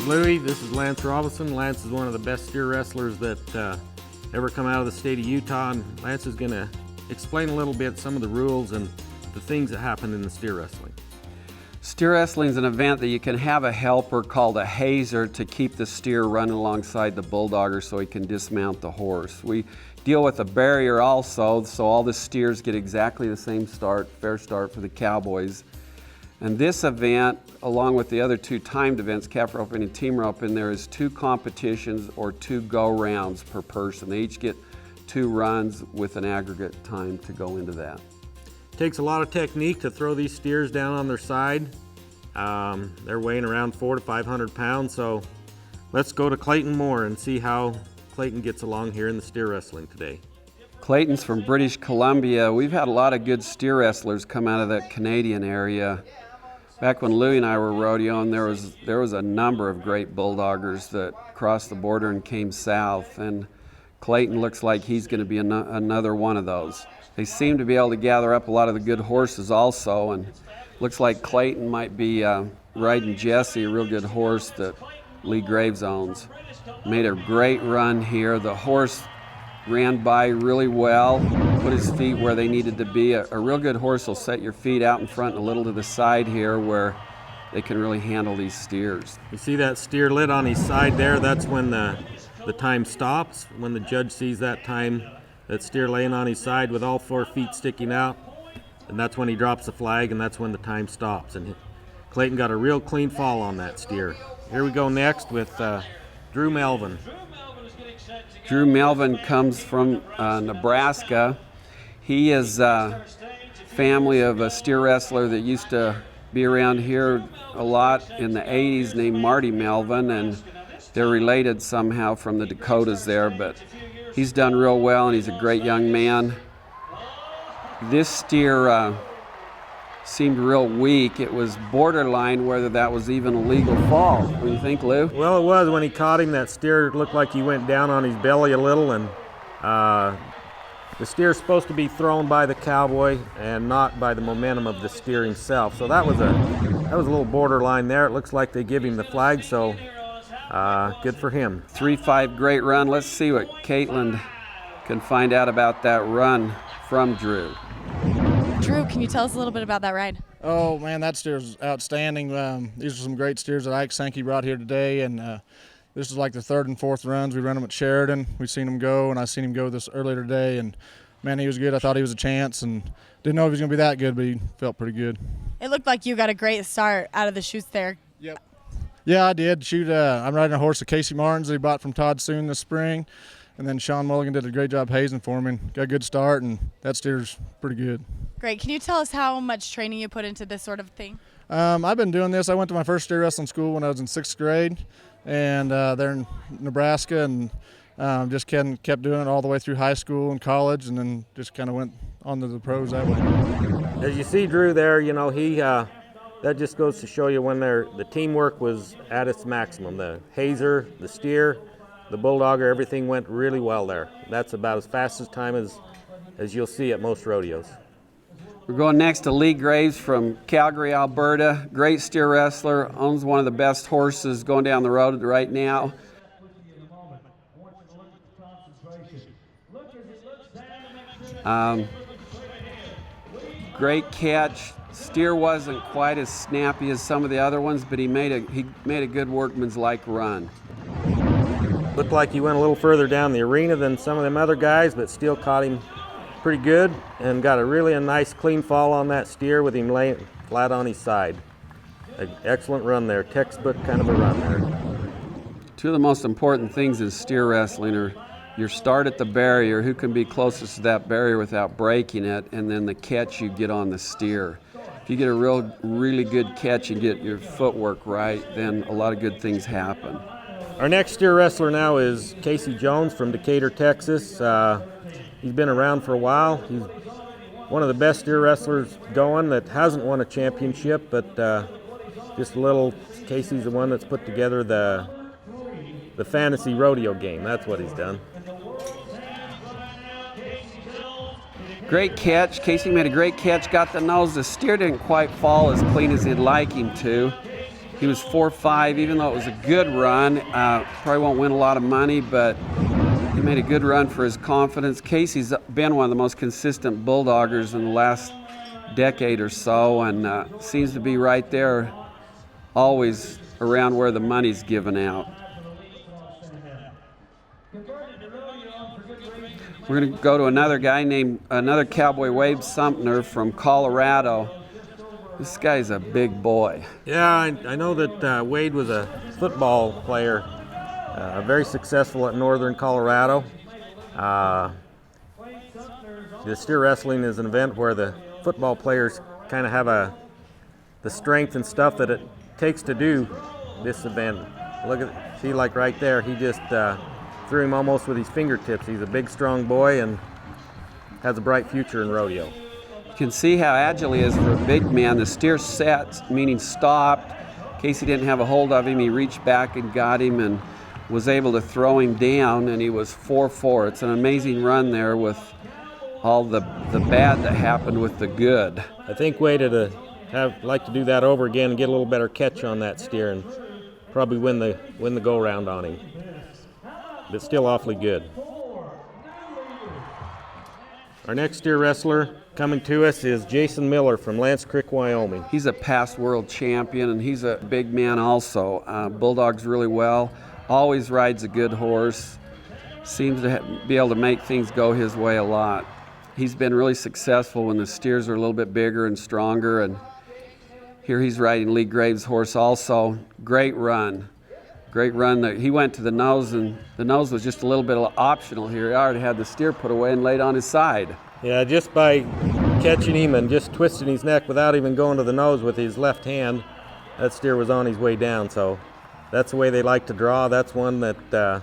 Louie. This is Lance Robinson. Lance is one of the best steer wrestlers that ever come out of the state of Utah, and Lance is going to explain a little bit some of the rules and the things that happen in the steer wrestling. Steer wrestling is an event that you can have a helper called a hazer to keep the steer running alongside the bulldogger so he can dismount the horse. We deal with a barrier also, so all the steers get exactly the same start, fair start for the cowboys. And this event, along with the other two timed events, calf roping and team roping, there is 2 competitions or 2 go-rounds per person. They each get 2 runs with an aggregate time to go into that. Takes a lot of technique to throw these steers down on their side. They're weighing around 400 to 500 pounds, so let's go to Clayton Moore and see how Clayton gets along here in the steer wrestling today. Clayton's from British Columbia. We've had a lot of good steer wrestlers come out of that Canadian area. Back when Louie and I were rodeoing, there was a number of great bulldoggers that crossed the border and came south, and Clayton looks like he's going to be another one of those. They seem to be able to gather up a lot of the good horses also, and looks like Clayton might be riding Jesse, a real good horse that Lee Graves owns. Made a great run here. The horse ran by really well, put his feet where they needed to be. A real good horse will set your feet out in front and a little to the side here where they can really handle these steers. You see that steer lit on his side there? That's when the time stops. When the judge sees that time, that steer laying on his side with all 4 feet sticking out, and that's when he drops the flag, and that's when the time stops. And Clayton got a real clean fall on that steer. Here we go next with Drew Melvin. Drew Melvin comes from Nebraska. He is a family of a steer wrestler that used to be around here a lot in the 80s named Marty Melvin, and they're related somehow from the Dakotas there, but he's done real well and he's a great young man. This steer seemed real weak. It was borderline whether that was even a legal fall. What do you think, Lou? Well, it was. When he caught him, that steer looked like he went down on his belly a little, and the steer's supposed to be thrown by the cowboy and not by the momentum of the steer himself. So that was a little borderline there. It looks like they give him the flag, so good for him. 3-5 great run. Let's see what Caitlin can find out about that run from Drew. Drew, can you tell us a little bit about that ride? Oh man, that steer's outstanding. These are some great steers that Ike Sankey brought here today, and this is like the 3rd and 4th runs. We run them at Sheridan. We've seen him go, and I seen him go this earlier today, and man, he was good. I thought he was a chance, and didn't know he was going to be that good, but he felt pretty good. It looked like you got a great start out of the chutes there. Yep. Yeah, I did. I'm riding a horse of Casey Martin's that he bought from Todd Soon this spring, and then Sean Mulligan did a great job hazing for him and got a good start, and that steer's pretty good. Great. Can you tell us how much training you put into this sort of thing? I've been doing this. I went to my first steer wrestling school when I was in 6th grade, and they're in Nebraska, and just kept doing it all the way through high school and college, and then just kind of went on to the pros that way. As you see Drew there, you know, that just goes to show you when the teamwork was at its maximum. The hazer, the steer, the bulldogger, everything went really well there. That's about as fast as time as you'll see at most rodeos. We're going next to Lee Graves from Calgary, Alberta. Great steer wrestler, owns one of the best horses going down the road right now. Great catch. Steer wasn't quite as snappy as some of the other ones, but he made a good workman's-like run. Looked like he went a little further down the arena than some of them other guys, but still caught him pretty good and got a nice clean fall on that steer with him laying flat on his side. An excellent run there, textbook kind of a run there. 2 of the most important things in steer wrestling are your start at the barrier, who can be closest to that barrier without breaking it, and then the catch you get on the steer. If you get a really good catch and get your footwork right, then a lot of good things happen. Our next steer wrestler now is Casey Jones from Decatur, Texas. He's been around for a while. He's one of the best steer wrestlers going that hasn't won a championship, but just a little. Casey's the one that's put together the fantasy rodeo game. That's what he's done. Great catch. Casey made a great catch, got the nose. The steer didn't quite fall as clean as he'd like him to. He was 4-5, even though it was a good run. Probably won't win a lot of money, but he made a good run for his confidence. Casey's been one of the most consistent bulldoggers in the last decade or so, and seems to be right there, always around where the money's given out. We're going to go to another cowboy, Wade Sumner from Colorado. This guy's a big boy. Yeah, I know that Wade was a football player, very successful at Northern Colorado. The steer wrestling is an event where the football players kind of have the strength and stuff that it takes to do this event. See, like right there, he just threw him almost with his fingertips. He's a big, strong boy and has a bright future in rodeo. You can see how agile he is for a big man. The steer set, meaning stopped. Casey didn't have a hold of him. He reached back and got him and was able to throw him down, and he was 4-4. It's an amazing run there with all the bad that happened with the good. I think Wade would like to do that over again and get a little better catch on that steer and probably win the go-round on him. But still awfully good. Our next steer wrestler coming to us is Jason Miller from Lance Creek, Wyoming. He's a past world champion, and he's a big man also. Bulldogs really well, always rides a good horse, seems to be able to make things go his way a lot. He's been really successful when the steers are a little bit bigger and stronger, and here he's riding Lee Graves' horse also. Great run. Great run. He went to the nose, and the nose was just a little bit optional here. He already had the steer put away and laid on his side. Yeah, just by catching him and just twisting his neck without even going to the nose with his left hand, that steer was on his way down. So that's the way they like to draw. That's one that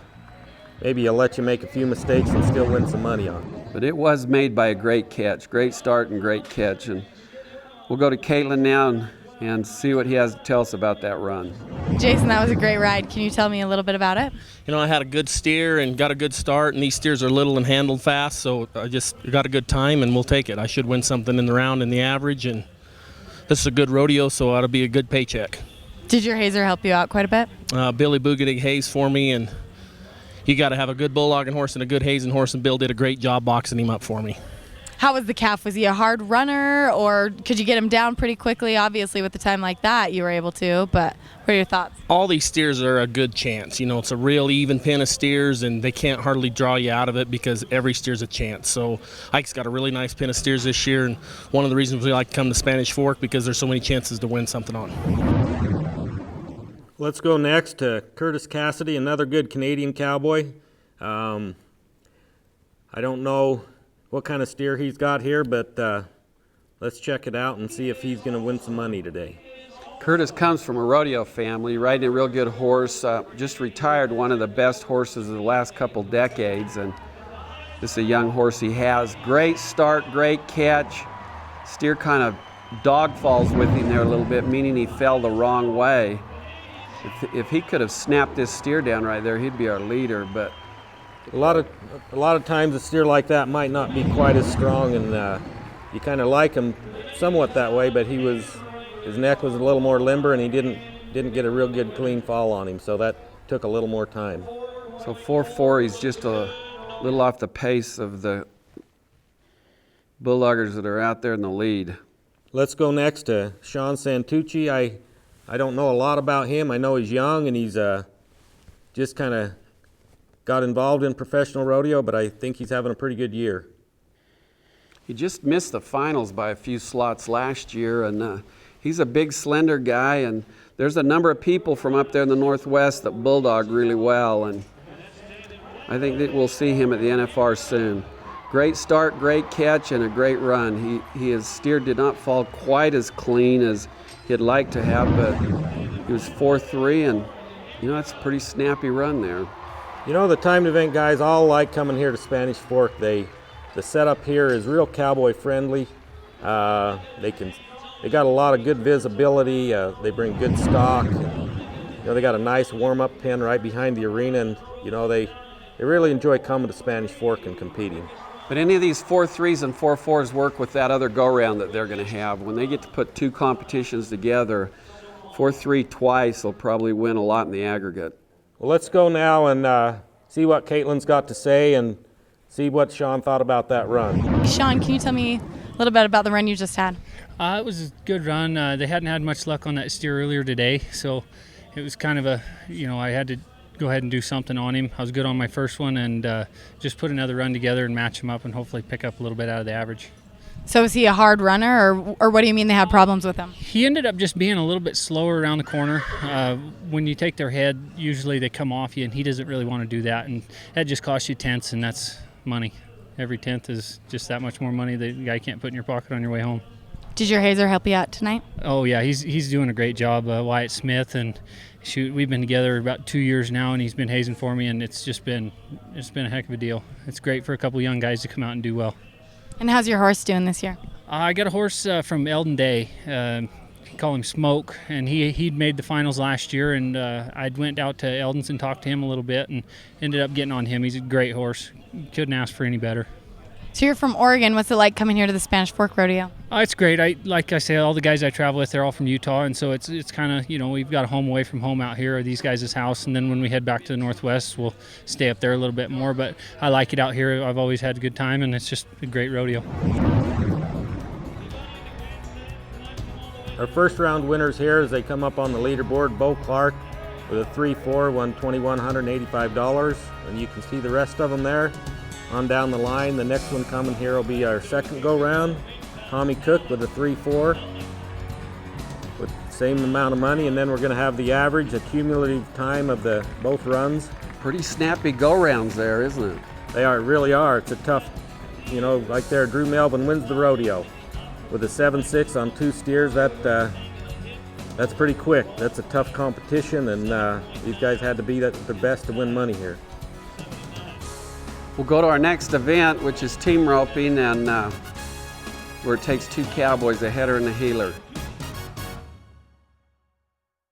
maybe you'll let you make a few mistakes and still win some money on. But it was made by a great catch. Great start and great catch. And we'll go to Caitlin now and see what he has to tell us about that run. Jason, that was a great ride. Can you tell me a little bit about it? You know, I had a good steer and got a good start, and these steers are little and handled fast, so I just got a good time, and we'll take it. I should win something in the round in the average, and this is a good rodeo, so it ought to be a good paycheck. Did your hazer help you out quite a bit? Billy Boogadig hazed for me, and you got to have a good bulldogging horse and a good hazing horse, and Bill did a great job boxing him up for me. How was the calf? Was he a hard runner, or could you get him down pretty quickly? Obviously, with the time like that, you were able to, but what are your thoughts? All these steers are a good chance. You know, it's a real even pen of steers, and they can't hardly draw you out of it because every steer's a chance. So Ike's got a really nice pen of steers this year, and one of the reasons we like to come to Spanish Fork because there's so many chances to win something on. Let's go next to Curtis Cassidy, another good Canadian cowboy. I don't know what kind of steer he's got here, but let's check it out and see if he's going to win some money today. Curtis comes from a rodeo family, riding a real good horse, just retired one of the best horses of the last couple decades, and this is a young horse he has. Great start, great catch. Steer kind of dog falls with him there a little bit, meaning he fell the wrong way. If he could have snapped this steer down right there, he'd be our leader, but A lot of times a steer like that might not be quite as strong, and you kind of like him somewhat that way, but his neck was a little more limber, and he didn't get a real good clean fall on him, so that took a little more time. So 4-4, he's just a little off the pace of the bulldoggers that are out there in the lead. Let's go next to Sean Santucci. I don't know a lot about him. I know he's young, and he's just kind of got involved in professional rodeo, but I think he's having a pretty good year. He just missed the finals by a few slots last year, and he's a big, slender guy, and there's a number of people from up there in the Northwest that bulldog really well, and I think that we'll see him at the NFR soon. Great start, great catch, and a great run. His steer did not fall quite as clean as he'd like to have, but he was 4-3, and you know, that's a pretty snappy run there. You know, the timed event guys all like coming here to Spanish Fork. The setup here is real cowboy friendly. They got a lot of good visibility. They bring good stock. And, you know, they got a nice warm-up pen right behind the arena, and you know they really enjoy coming to Spanish Fork and competing. But any of these 4-3s and 4-4s work with that other go-round that they're going to have. When they get to put two competitions together, 4-3 twice will probably win a lot in the aggregate. Well, let's go now and see what Caitlin's got to say and see what Sean thought about that run. Sean, can you tell me a little bit about the run you just had? It was a good run. They hadn't had much luck on that steer earlier today, so it was kind of I had to go ahead and do something on him. I was good on my first one, and just put another run together and match him up and hopefully pick up a little bit out of the average. So is he a hard runner, or what do you mean they had problems with him? He ended up just being a little bit slower around the corner. When you take their head, usually they come off you, and he doesn't really want to do that, and that just costs you tenths, and that's money. Every tenth is just that much more money that the guy can't put in your pocket on your way home. Did your hazer help you out tonight? Oh yeah, he's doing a great job. Wyatt Smith, and shoot, we've been together about 2 years now, and he's been hazing for me, and it's been a heck of a deal. It's great for a couple young guys to come out and do well. And how's your horse doing this year? I got a horse from Eldon Day. Call him Smoke, and he'd made the finals last year, and I went out to Eldon's and talked to him a little bit and ended up getting on him. He's a great horse. Couldn't ask for any better. So you're from Oregon. What's it like coming here to the Spanish Fork Rodeo? It's great. Like I say, all the guys I travel with, they're all from Utah, and so it's kind of, we've got a home away from home out here, or these guys' house, and then when we head back to the Northwest, we'll stay up there a little bit more. But I like it out here. I've always had a good time, and it's just a great rodeo. Our first round winners here as they come up on the leaderboard, Bo Clark with a 3-4 won $2,185, and you can see the rest of them there on down the line. The next one coming here will be our second go round, Tommy Cook with a 3-4 with the same amount of money, and then we're going to have the average, the cumulative time of the both runs. Pretty snappy go-rounds there, isn't it? They really are. It's a tough, like there, Drew Melvin wins the rodeo with a 7-6 on 2 steers. That's pretty quick. That's a tough competition, and these guys had to be their best to win money here. We'll go to our next event, which is team roping, and where it takes 2 cowboys, a header and a heeler.